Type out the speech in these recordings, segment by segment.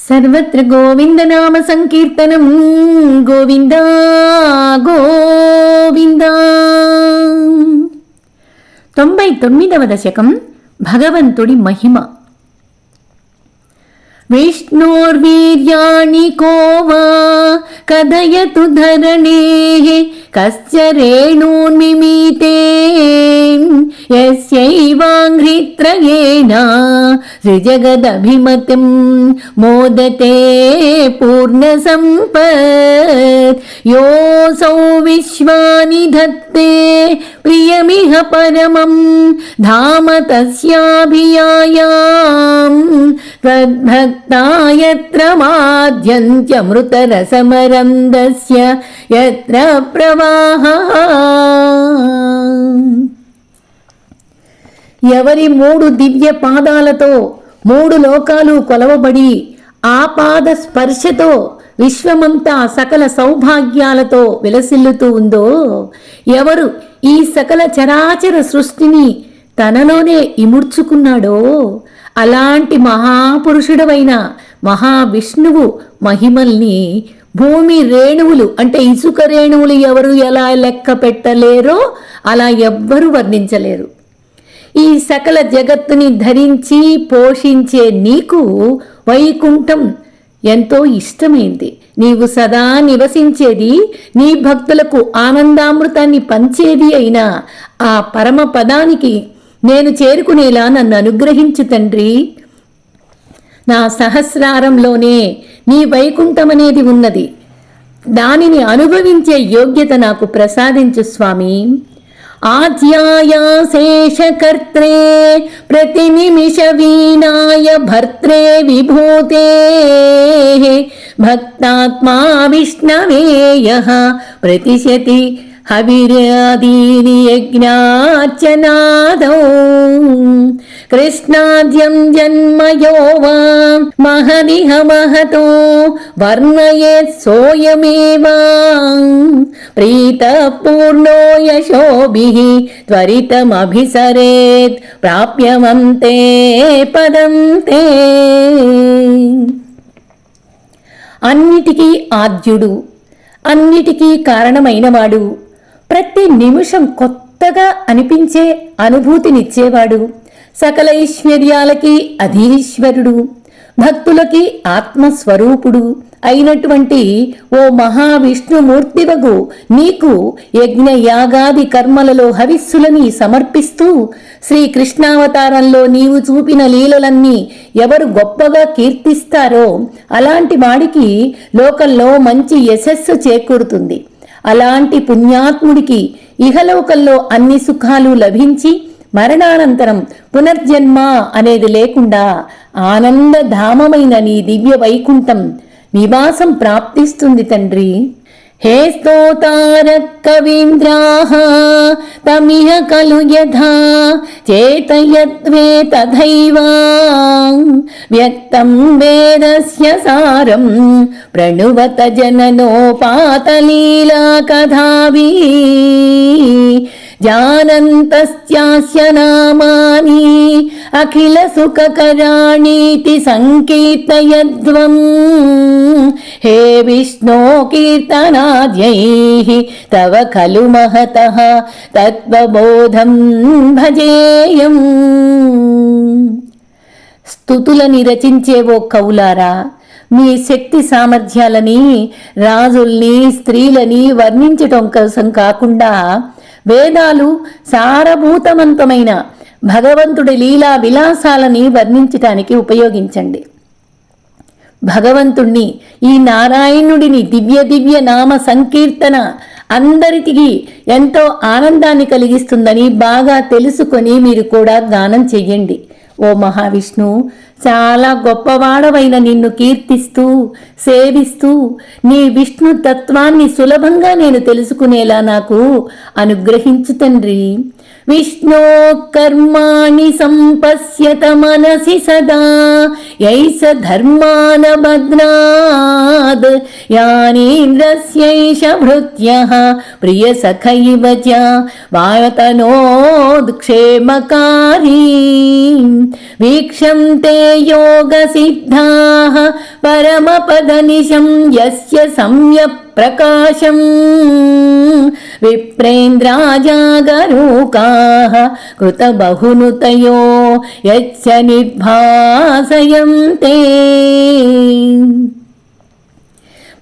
సర్వత్ర గోవిందనామ సంకీర్తనం గోవింద గోవింద. 99వ దశకం భగవంతుడి మహిమ. విష్ణోర్వీర్యాణి కో వా కథయతు ధరణేః కస్య రేణూన్మిమీతే యస్యైవాంఘ్రిత్రయేణ త్రిజగదభిమతిం మోదతే పూర్ణసంపత్ యోऽసౌ విశ్వాని ధత్తే ప్రియమిహ పరమం ధామ తస్యాభియాయాం తద్భక్తా యత్ర మాద్యంత్యమృతరసమరందస్య యత్ర ప్రవాహః. ఎవరి 3 దివ్య పాదాలతో 3 లోకాలు కొలవబడి ఆ పాద స్పర్శతో విశ్వమంతా సకల సౌభాగ్యాలతో విలసిల్లుతూ ఉందో, ఎవరు ఈ సకల చరాచర సృష్టిని తనలోనే ఇముడ్చుకున్నాడో, అలాంటి మహాపురుషుడవైన మహావిష్ణువు మహిమల్ని భూమి రేణువులు అంటే ఇసుక రేణువులు ఎవరు ఎలా లెక్క పెట్టలేరో అలా ఎవ్వరూ వర్ణించలేరు. ఈ సకల జగత్తుని ధరించి పోషించే నీకు వైకుంఠం ఎంతో ఇష్టమైంది. నీవు సదా నివసించేది, నీ భక్తులకు ఆనందామృతాన్ని పంచేది అయిన ఆ పరమ పదానికి నేను చేరుకునేలా నన్ను అనుగ్రహించు తండ్రి. నా సహస్రారంలోనే నీ వైకుంఠమనేది ఉన్నది. దానిని అనుభవించే యోగ్యత నాకు ప్రసాదించు స్వామి. ఆధ్యాయాశేషకర్త్రే ప్రతినిమిష వీణాయ భర్త్రే విభూతే భక్తాత్మా విష్ణవే యః ప్రతిశతి హవిరాదీని యజ్ఞార్చనాదౌ కృష్ణాద్యం జన్మయో వా మహదిహ మహతో వర్ణయేత్ సోయమేవా ప్రీతః పూర్ణో యశోభిః త్వరితమభిసరేత్ ప్రాప్యమంతే పదం తే. అన్నిటికీ ఆద్యుడు, అన్నిటికీ కారణమైనవాడు, ప్రతి నిమిషం కొత్తగా అనిపించే అనుభూతినిచ్చేవాడు, సకల ఐశ్వర్యాలకి అధీశ్వరుడు, భక్తులకి ఆత్మస్వరూపుడు అయినటువంటి ఓ మహావిష్ణుమూర్తివగు నీకు యజ్ఞ యాగాది కర్మలలో హవిస్సులని సమర్పిస్తూ శ్రీకృష్ణావతారంలో నీవు చూపిన లీలలన్నీ ఎవరు గొప్పగా కీర్తిస్తారో అలాంటి వాడికి లోకంలో మంచి యశస్సు చేకూరుతుంది. అలాంటి పుణ్యాత్ముడికి ఇహలోకంలో అన్ని సుఖాలు లభించి మరణానంతరం పునర్జన్మ అనేది లేకుండా ఆనందధామమైన నీ దివ్య వైకుంఠం నివాసం ప్రాప్తిస్తుంది తండ్రి. హే స్తోతారః కవీంద్రాః తమిహ ఖలు యథా చేతయత్వే తథైవ వ్యక్తం వేదస్య సారం ప్రణువత జననోపాతలీలా కథాభి జానంతస్యాస్య నామాని అఖిల సుఖకరాణీతి సంకీర్తయధ్వం. హే విష్ణో కీర్తనాద్యైః తవ ఖలు మహతః తత్వబోధం భజేయం. స్తుతులని రచించేవో కవులారా, మీ శక్తి సామర్థ్యాలని, రాజుల్ని స్త్రీలని వర్ణించటం కోసం కాకుండా వేదాలు సారభూతవంతమైన భగవంతుడి లీలా విలాసాలని వర్ణించటానికి ఉపయోగించండి. భగవంతుణ్ణి, ఈ నారాయణుడిని దివ్య దివ్య నామ సంకీర్తన అందరికీ ఎంతో ఆనందాన్ని కలిగిస్తుందని బాగా తెలుసుకొని మీరు కూడా గానం చెయ్యండి. ఓ మహావిష్ణు, చాలా గొప్పవాడవైన నిన్ను కీర్తిస్తూ సేవిస్తూ నీ విష్ణు తత్వాన్ని సులభంగా నేను తెలుసుకునేలా నాకు అనుగ్రహించు తండ్రి. విష్ణో కర్మాణి సంపశ్యత మనసి సదా యైస ధర్మాన బధ్నాద్ యానీంద్రస్యైష భృత్యః ప్రియ సఖైవ చ వాయతనోద్క్షేమకారీ వీక్షంతే యోగ సిద్ధాః పరమపదనిశం యస్య సమ్యక్ ప్రకాశం విప్రేంద్రాజాగరూకాః కృత బహునుతయో యచ్చ నిర్భాసయంతే.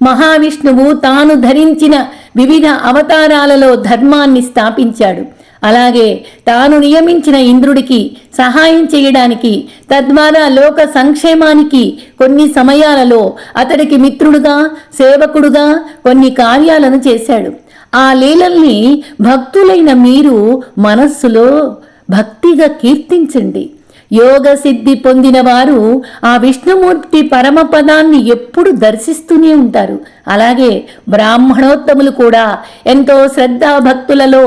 మహావిష్ణువు తాను ధరించిన వివిధ అవతారాలలో ధర్మాన్ని స్థాపించాడు. అలాగే తాను నియమించిన ఇంద్రుడికి సహాయం చేయడానికి, తద్వారా లోక సంక్షేమానికి కొన్ని సమయాలలో అతడికి మిత్రుడుగా, సేవకుడుగా కొన్ని కార్యాలను చేశాడు. ఆ లీలల్ని భక్తులైన మీరు మనస్సులో భక్తిగా కీర్తించండి. యోగ సిద్ధి పొందిన వారు ఆ విష్ణుమూర్తి పరమపదాన్ని ఎప్పుడు దర్శిస్తూనే ఉంటారు. అలాగే బ్రాహ్మణోత్తములు కూడా ఎంతో శ్రద్ధాభక్తులలో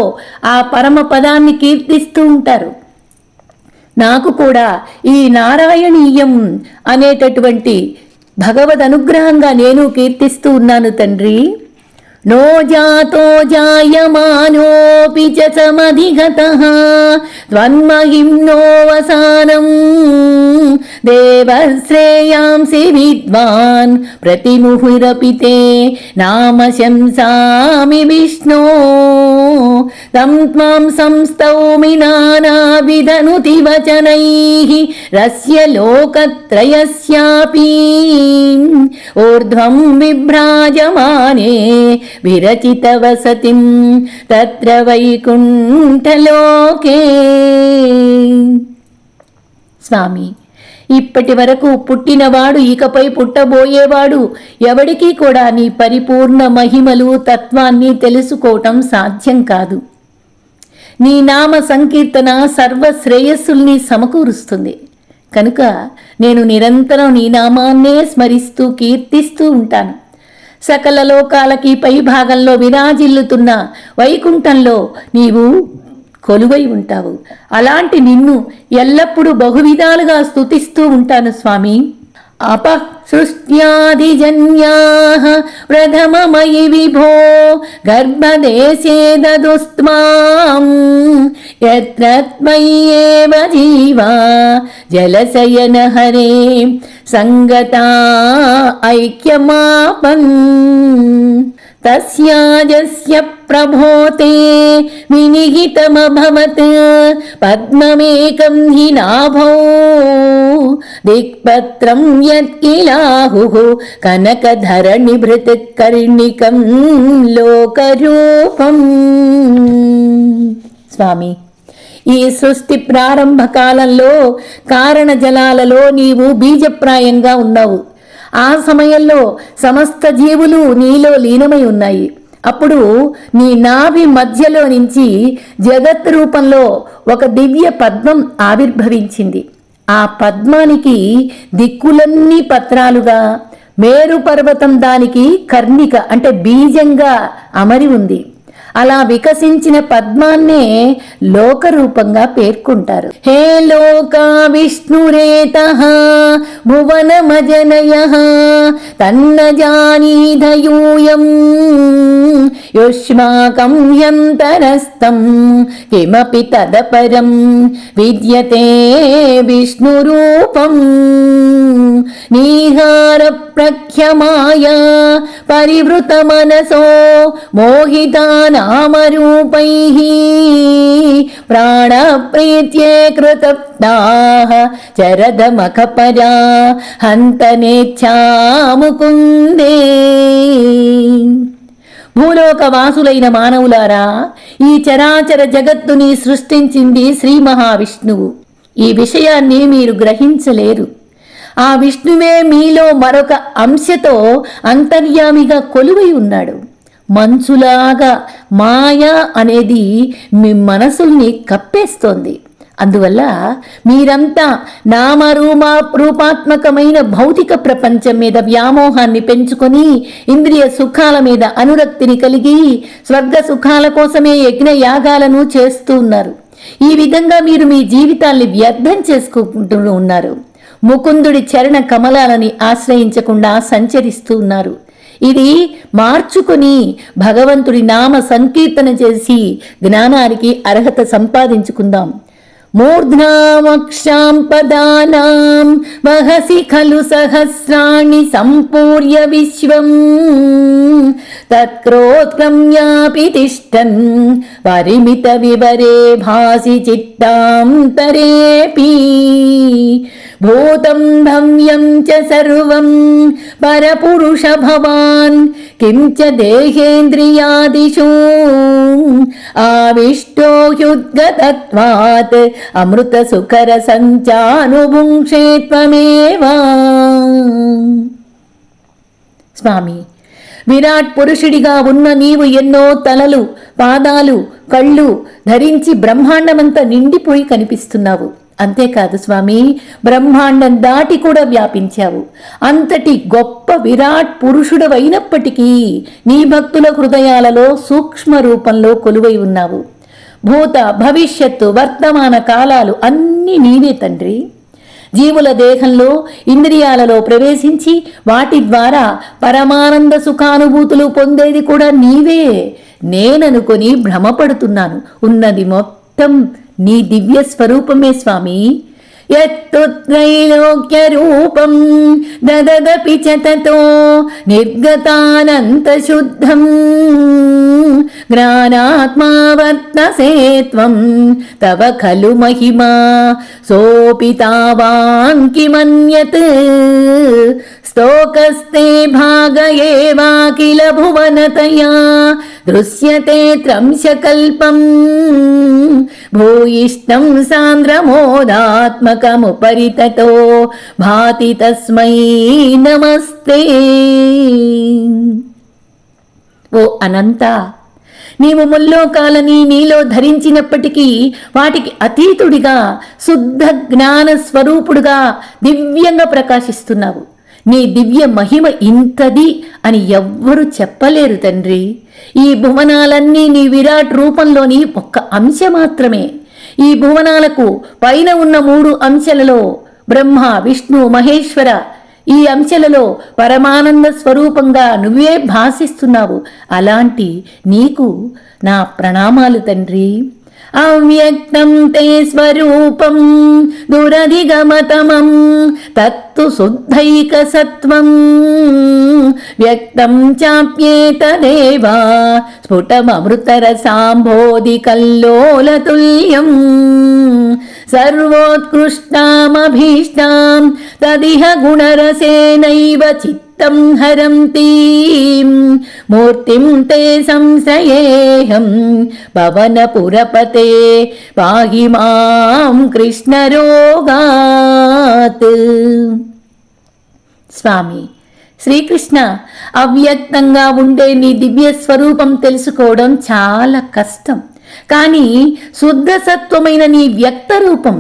ఆ పరమపదాన్ని కీర్తిస్తూ ఉంటారు. నాకు కూడా ఈ నారాయణీయం అనేటటువంటి భగవద్ అనుగ్రహంగా నేను కీర్తిస్తూ ఉన్నాను తండ్రి. నో జాతో జాయమానోపి చ సమధిగతః త్వన్మహిమ్నోవసానం దేవశ్రేయాంసి విద్వాన్ ప్రతిముహురపి తే నామ శంసామి విష్ణో తం త్వాం సంస్తౌమి నానావిధనుతి వచనైః రస్య లోకత్రయస్యాపి ఊర్ధ్వం విభ్రాజమానే విరచిత వసతిం తత్ర వైకుంఠలోకే. స్వామి, ఇప్పటి వరకు పుట్టినవాడు ఇకపై పుట్టబోయేవాడు ఎవడికి కూడా నీ పరిపూర్ణ మహిమలు తత్వాన్ని తెలుసుకోవటం సాధ్యం కాదు. నీ నామ సంకీర్తన సర్వ శ్రేయస్సుల్ని సమకూరుస్తుంది. కనుక నేను నిరంతరం నీ నామాన్నే స్మరిస్తూ కీర్తిస్తూ ఉంటాను. సకల లోకాలకి పై భాగంలో విరాజిల్లుతున్న వైకుంఠంలో నీవు కొలువై ఉంటావు. అలాంటి నిన్ను ఎల్లప్పుడూ బహువిధాలుగా స్తుతిస్తూ ఉంటాను స్వామి. అపసృష్ట్యాదిజన్యాః ప్రథమమయి విభో గర్భదేశే దదుస్త్వాం యత్ర త్వయ్యేవ జీవా జలశయన హరే సంగతా ఐక్యమాపన్ తస్యాజస్య ప్రభోతే వినిహితమభవత్ పద్మమేకం హి నాభో దిక్పత్రం యత్కిలాహుః కనకధరణిభృత్ కర్ణికం లోకరూపం. స్వామి, ఈ సృష్టి ప్రారంభ కాలంలో కారణ జలాలలో నీవు బీజప్రాయంగా ఉన్నావు. ఆ సమయంలో సమస్త జీవులు నీలో లీనమై ఉన్నాయి. అప్పుడు నీ నాభి మధ్యలో నుంచి జగత్ రూపంలో ఒక దివ్య పద్మం ఆవిర్భవించింది. ఆ పద్మానికి దిక్కులన్నీ పత్రాలుగా, మేరు పర్వతం దానికి కర్ణిక అంటే బీజంగా అమరి ఉంది. అలా వికసించిన పద్మాన్నే లోకరూపంగా పేర్కొంటారు. హే లోకా విష్ణురేతః భువనమజనయః తన్న జానీధ యూయం యుష్మాకం హ్యంతరస్తం కిమపి తదపరం విద్యతే విష్ణురూపం. నీహార ప్రఖ్యమాయ పరివృత మనసో మోహితా నామరూపైః ప్రాణప్రీత్యే కృతప్తాః చరదమఖపరా హంతనేచ్ఛాముకుందే. భూలోకవాసులైన మానవులారా, ఈ చరాచర జగత్తుని సృష్టించింది శ్రీ మహావిష్ణువు. ఈ విషయాన్ని మీరు గ్రహించలేరు. ఆ విష్ణువే మీలో మరొక అంశతో అంతర్యామిగా కొలువై ఉన్నాడు. మంచులాగా మాయ అనేది మీ మనసుల్ని కప్పేస్తోంది. అందువల్ల మీరంతా రూపాత్మకమైన భౌతిక ప్రపంచం మీద వ్యామోహాన్ని పెంచుకొని ఇంద్రియ సుఖాల మీద అనురక్తిని కలిగి స్వర్గ సుఖాల కోసమే యజ్ఞ యాగాలను చేస్తూ ఉన్నారు. ఈ విధంగా మీరు మీ జీవితాల్ని వ్యర్థం చేసుకుంటూ ఉన్నారు. ముకుందుడి చరణ కమలాలని ఆశ్రయించకుండా సంచరిస్తూ ఉన్నారు. ఇది మార్చుకొని భగవంతుడి నామ సంకీర్తన చేసి జ్ఞానానికి అర్హత సంపాదించుకుందాం. మూర్ధ్నామక్షాం పదానాం వహసి ఖలు సహస్రాణి సంపూర్య విశ్వం తత్క్రోత్క్రమ్యాపి తిష్టన్ పరిమిత వివరే భాసి చిత్తాంతరేపి భూతం భవ్యం చ సర్వం పరపురుష భవాన్ కిం చ దేహేంద్రియాదిషు ఆవిష్టో హ్యుద్గతత్వాత్ అమృత సుఖర సంచానుభుంక్షే త్వమేవా. స్వామి, విరాట్ పురుషుడిగా ఉన్న నీవు ఎన్నో తలలు, పాదాలు, కళ్ళు ధరించి బ్రహ్మాండమంతా నిండిపోయి కనిపిస్తున్నావు. అంతేకాదు స్వామి, బ్రహ్మాండం దాటి కూడా వ్యాపించావు. అంతటి గొప్ప విరాట్ పురుషుడవైనప్పటికీ నీ భక్తుల హృదయాలలో సూక్ష్మ రూపంలో కొలువై ఉన్నావు. భూత భవిష్యత్తు వర్తమాన కాలాలు అన్నీ నీవే తండ్రి. జీవుల దేహంలో ఇంద్రియాలలో ప్రవేశించి వాటి ద్వారా పరమానంద సుఖానుభూతులు పొందేది కూడా నీవే. నేననుకొని భ్రమపడుతున్నాను. ఉన్నది మొత్తం నీ దివ్య స్వరూపమే స్వామి. యత్తు త్రైలోక్య రూపం దదదపి చ తతో నిర్గతానంత శుద్ధం జ్ఞానాత్మా వర్తసే త్వం తవ ఖలు మహిమా సోపి తావాన్ కిమన్యత్ స్తోకస్తే భాగ ఏవా కిల భువనతయా దృశ్యతే త్రంశకల్పం భూయిష్టం సాంద్రమోదాత్మకముపరి తతో భాతి తస్మై నమస్తే. ఓ అనంత, నీవు ముల్లోకాలని నీలో ధరించినప్పటికీ వాటికి అతీతుడిగా శుద్ధ జ్ఞాన స్వరూపుడుగా దివ్యంగా ప్రకాశిస్తున్నావు. నీ దివ్య మహిమ ఇంతది అని ఎవ్వరూ చెప్పలేరు తండ్రి. ఈ భువనాలన్నీ నీ విరాట్ రూపంలోని ఒక్క అంశ మాత్రమే. ఈ భువనాలకు పైన ఉన్న 3 అంశాలలో బ్రహ్మ, విష్ణు, మహేశ్వర, ఈ అంశాలలో పరమానంద స్వరూపంగా నువ్వే భాసిస్తున్నావు. అలాంటి నీకు నా ప్రణామాలు తండ్రి. అవ్యక్తం తే స్వరూపం దురధిగమతమం తత్తు శుద్ధైక సత్వం వ్యక్తం చాప్యేతదేవా స్ఫుటమమృతరసాంబోధి కల్లోలతుల్యం సర్వోత్కృష్టామభీష్టాం తదిహ గుణరసేనైవ చిత్తం హరంతీం మూర్తిం తే సంశ్రయేహం పవనపురపతే పాహి మాం కృష్ణరోగాత్. స్వామి శ్రీకృష్ణ, అవ్యక్తంగా ఉండే నీ దివ్య స్వరూపం తెలుసుకోవడం చాలా కష్టం. కానీ శుద్ధ సత్వమైన నీ వ్యక్త రూపం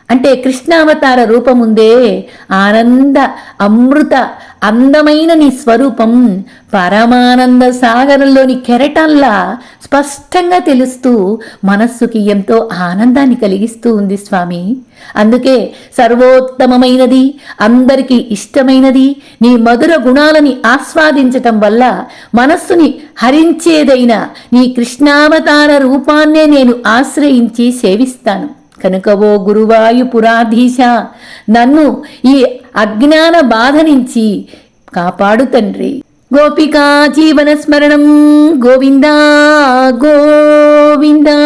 అంటే కృష్ణావతార రూపముందే, ఆనంద అమృత అందమైన నీ స్వరూపం పరమానంద సాగరంలోని కెరటంలా స్పష్టంగా తెలుస్తూ మనస్సుకి ఎంతో ఆనందాన్ని కలిగిస్తూ ఉంది స్వామి. అందుకే సర్వోత్తమమైనది, అందరికీ ఇష్టమైనది నీ మధుర గుణాలని ఆస్వాదించటం వల్ల మనస్సుని హరించేదైన నీ కృష్ణావతార రూపాన్నే నేను ఆశ్రయించి సేవిస్తాను. కనుక ఓ గురువాయుపురాధీశ, నన్ను ఈ అజ్ఞాన బాధ నుంచి కాపాడు తండ్రి. గోపికా జీవన స్మరణం గోవిందా గోవిందా.